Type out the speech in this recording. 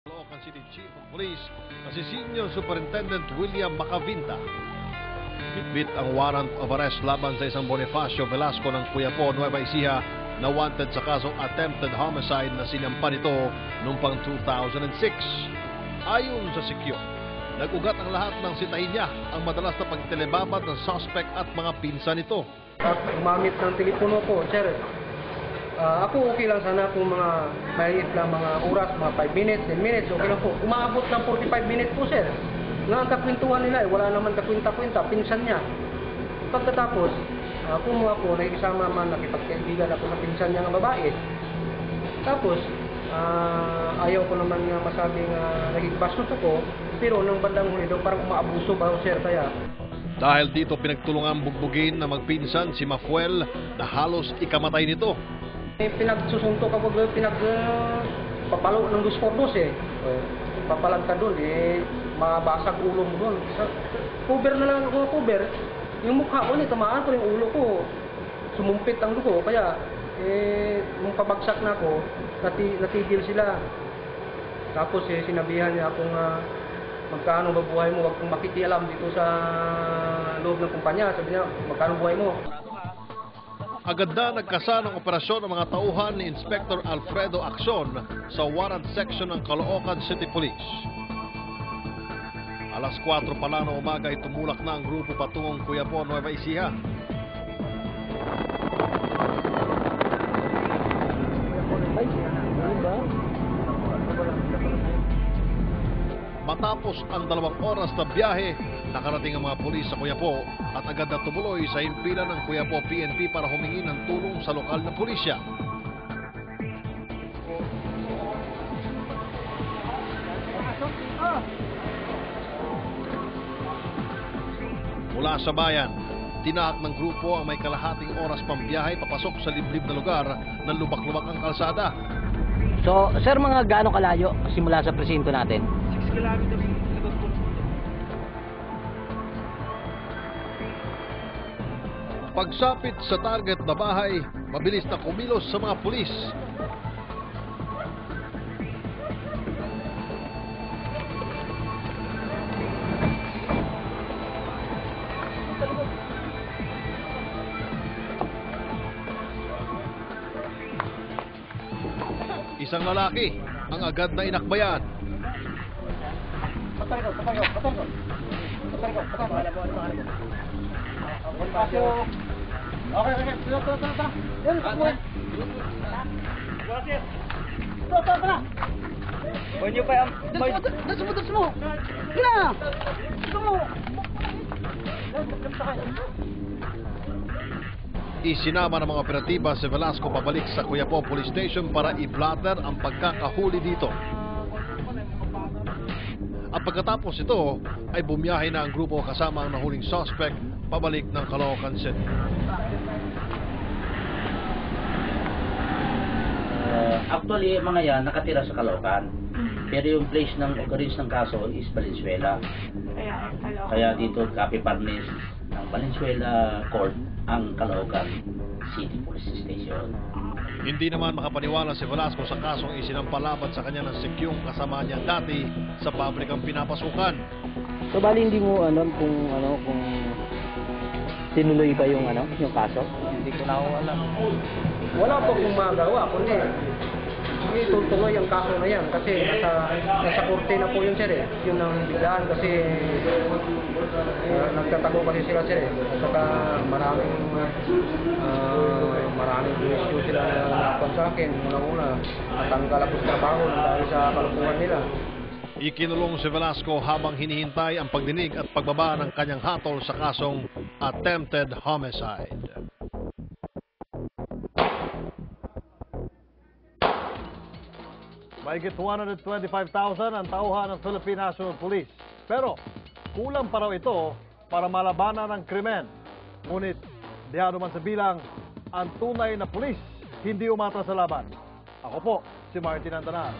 Caloocan City Chief of Police na si Senior Superintendent William Macavinta. Bitbit ang warrant of arrest laban sa isang Bonifacio Velasco ng Quiapo, Nueva Ecija na wanted sa kasong attempted homicide na sinampa nito noong pang 2006. Ayon sa Sikyo, nag-ugat ang lahat ng sitahin niya ang madalas na pagtelebabad ng suspect at mga pinsan nito. Gumamit ng telepono ko, sir. Ako okay lang sana kung mga maliit lang mga oras, mga 5 minutes, 10 minutes, okay lang po. Umaabot ng 45 minutes po, sir. Nga ang kakwentuhan nila, wala naman kakwenta-kwenta, pinsan niya. Pagkatapos, kung ako, nakikisama man, nakipagkaibigan ako sa pinsan niya ng babae. Tapos, ayaw ko naman nga masabing naging bastos ako, pero nang bandang huli daw, parang umaabuso ba, sir, kaya. Dahil dito pinagtulungan bugbugin na magpinsan si Mafuel na halos ikamatay nito. Pinagsusuntok ako, papalo ng 2x2 eh. Papalag ka doon, mabasag ulo mo doon. Cover na lang ako, cover. Yung mukha ko, tamaan ko yung ulo ko. Sumumpit ang dugo, kaya nung pabagsak na ako, natigil sila. Tapos sinabihan niya akong magkano ba buhay mo, huwag kong makikialam dito sa loob ng kumpanya. Sabi niya, magkano buhay mo? Agad na nagkasa ng operasyon ng mga tauhan ni Inspector Alfredo Acson sa Warrant Section ng Caloocan City Police. Alas 4 pa lang ng umaga ay tumulak na ang grupo patungong Quiapo, Nueva Ecija. Matapos ang 2 oras na biyahe, nakarating ang mga pulis sa Quiapo at agad na tumuloy sa himpilan ng Quiapo PNP para humingi ng tulong sa lokal na pulisya. Mula sa bayan, tinahak ng grupo ang may kalahating oras pang biyahe papasok sa liblib na lugar ng lubak-lubak ang kalsada. So, sir, mga gaano kalayo simula sa presinto natin? 6 kilometers. Pagsapit sa target na bahay, mabilis na kumilos sa mga pulis. Isang lalaki ang agad na inakbayan. Okay. Yan, takbo. Tara. Boy niyo pa yan. Das mo. Gina. Gusto mo. Isinama ng mga operatiba si Velasco pabalik sa Quiapo Police Station para i-blatter ang pagkakahuli dito. At pagkatapos ito ay bumiyahe na ang grupo kasama ang nahuling suspect pabalik ng Caloocan City. Actually, mga yan nakatira sa Caloocan. Pero yung place ng occurrence ng kaso is Valenzuela. Kaya dito Capiparnes ng Valenzuela Court ang Caloocan City Police Station. Hindi naman makapaniwala si Velasco sa kasong isinampalaban sa kanya ng Sikyong kasama niya dati sa pabrikang pinapasukan. So, bali hindi mo kung tinuloy ba yung kaso? Hindi ko na alam. Wala po kung magawa, kundi itutuloy ang kaso na yan kasi nasa korte na po yun, sir. Yun ang biglaan kasi nagtatago kasi sila, sir. At saka maraming issue sila na nakapag sa akin. Una-una, natanggal ako sa trabaho dahil sa kalukuhan nila. Ikinulong si Velasco habang hinihintay ang pagdinig at pagbaba ng kanyang hatol sa kasong attempted homicide. Mahigit 125,000 ang tauhan ng Philippine National Police. Pero kulang pa raw ito para malabanan ang krimen. Ngunit diyado man sa bilang, ang tunay na pulis hindi umata sa laban. Ako po si Martin Andanar.